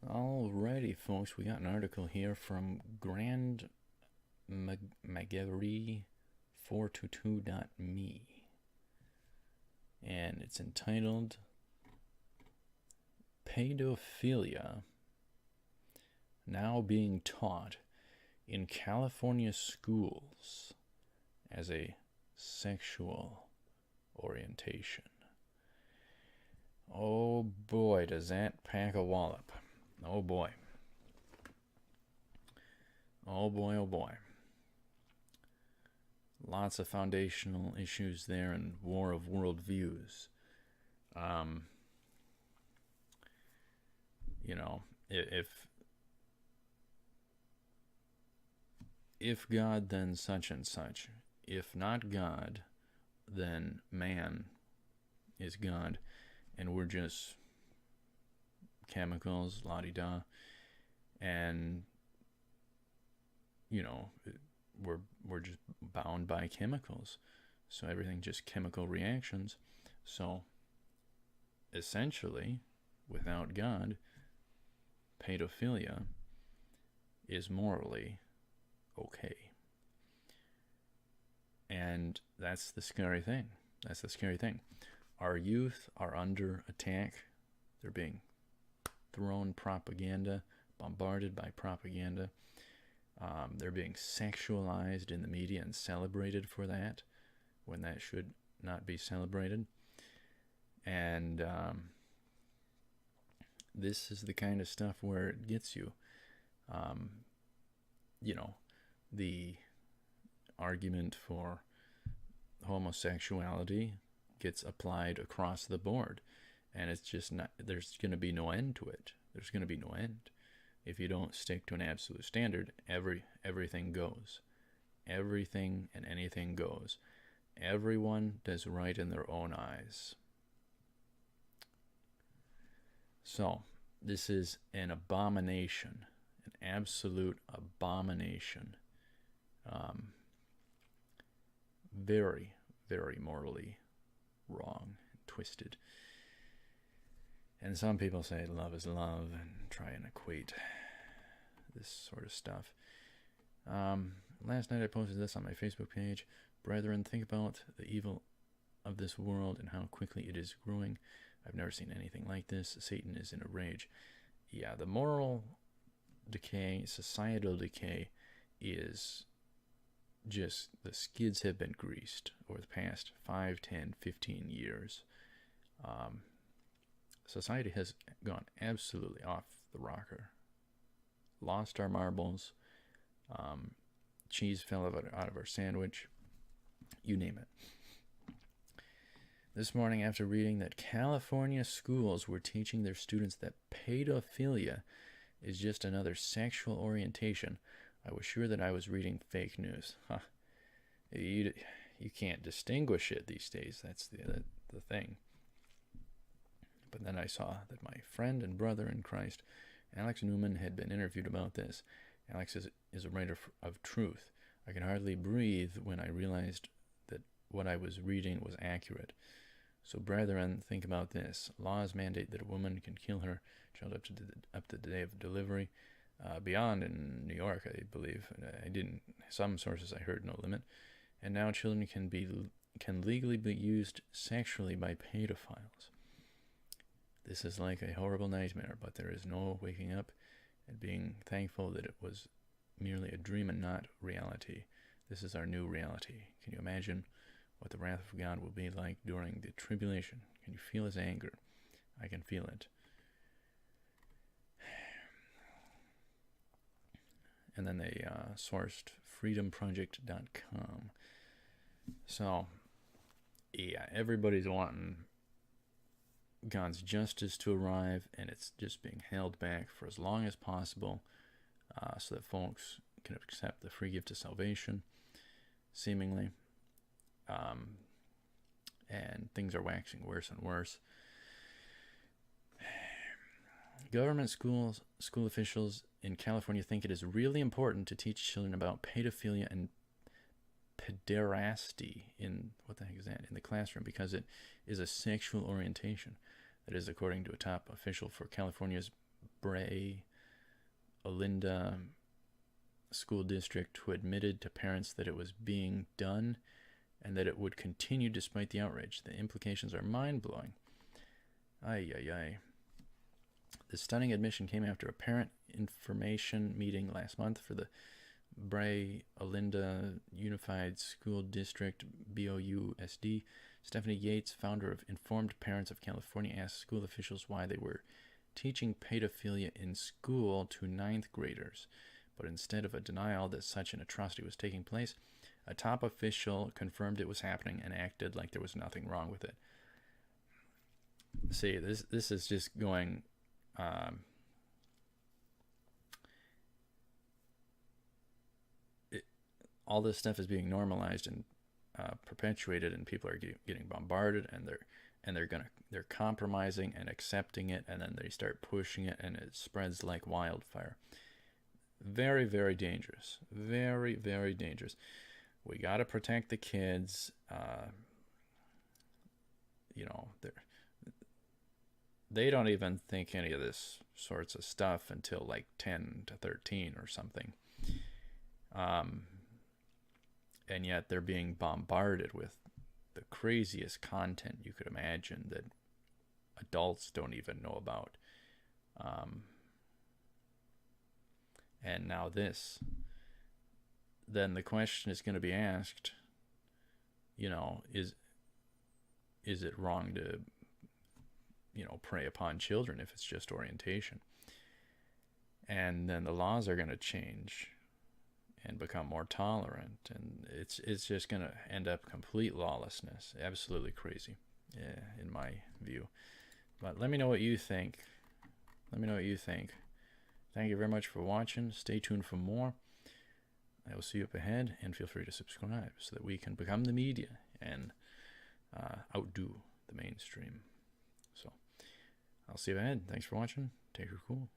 Alrighty, folks, we got an article here from Grand Magari 422.me, and it's entitled Pedophilia Now Being Taught in California Schools as a Sexual Orientation. Oh boy, does that pack a wallop. Oh boy. Oh boy, oh boy. Lots of foundational issues there and war of worldviews. You know, if God, then such and such. If not God, then man is God, and we're just chemicals, la-di-da, and you know, we're just bound by chemicals, so everything just chemical reactions. So essentially, without God, pedophilia is morally okay, and that's the scary thing. Our youth are under attack. They're being thrown propaganda, bombarded by propaganda. They're being sexualized in the media and celebrated for that, when that should not be celebrated. And this is the kind of stuff where it gets you. You know, the argument for homosexuality gets applied across the board, and it's just not, there's going to be no end to it. There's going to be no end. If you don't stick to an absolute standard, everything goes. Everything and anything goes. Everyone does right in their own eyes. So, this is an abomination, an absolute abomination. Very, very morally wrong and twisted. And some people say love is love and try and equate this sort of stuff. Last night I posted this on my Facebook page. Brethren, think about the evil of this world and how quickly it is growing. I've never seen anything like this. Satan is in a rage. Yeah, the moral decay, societal decay is just, the skids have been greased over the past 5, 10, 15 years. Society has gone absolutely off the rocker. Lost our marbles. Cheese fell out of our sandwich. You name it. This morning, after reading that California schools were teaching their students that pedophilia is just another sexual orientation, I was sure that I was reading fake news. You can't distinguish it these days. That's the thing. But then I saw that my friend and brother in Christ, Alex Newman, had been interviewed about this. Alex is a writer of truth. I could hardly breathe when I realized that what I was reading was accurate. So, brethren, think about this. Laws mandate that a woman can kill her child up to the day of delivery. Beyond in New York, I believe. Some sources I heard no limit. And now children can legally be used sexually by pedophiles. This is like a horrible nightmare, but there is no waking up and being thankful that it was merely a dream and not reality. This is our new reality. Can you imagine what the wrath of God will be like during the tribulation? Can you feel his anger? I can feel it. And then they sourced freedomproject.com. So, yeah, everybody's wanting God's justice to arrive, and it's just being held back for as long as possible, so that folks can accept the free gift of salvation, seemingly. And things are waxing worse and worse. Government school officials in California think it is really important to teach children about pedophilia and pederasty in the classroom, because it is a sexual orientation. That is according to a top official for California's Bray Olinda school district, who admitted to parents that it was being done and that it would continue despite the outrage. The implications are mind-blowing. Ay, ay, ay. The stunning admission came after a parent information meeting last month for the Bray Olinda Unified School District, BOUSD. Stephanie Yates, founder of Informed Parents of California, asked school officials why they were teaching pedophilia in school to ninth graders. But instead of a denial that such an atrocity was taking place, a top official confirmed it was happening and acted like there was nothing wrong with it. See, this is just going... all this stuff is being normalized and perpetuated, and people are getting bombarded, and they're compromising and accepting it, and then they start pushing it, and it spreads like wildfire. Very, very dangerous. Very, very dangerous. We got to protect the kids. They don't even think any of this sorts of stuff until like 10 to 13 or something. And yet they're being bombarded with the craziest content you could imagine that adults don't even know about. And now this. Then the question is going to be asked, is it wrong to, prey upon children if it's just orientation? And then the laws are going to change and become more tolerant, and it's just going to end up complete lawlessness. Absolutely crazy, in my view. But let me know what you think. Thank you very much for watching. Stay tuned for more. I will see you up ahead, and feel free to subscribe so that we can become the media and outdo the mainstream. So I'll see you ahead. Thanks for watching. Take care. Cool.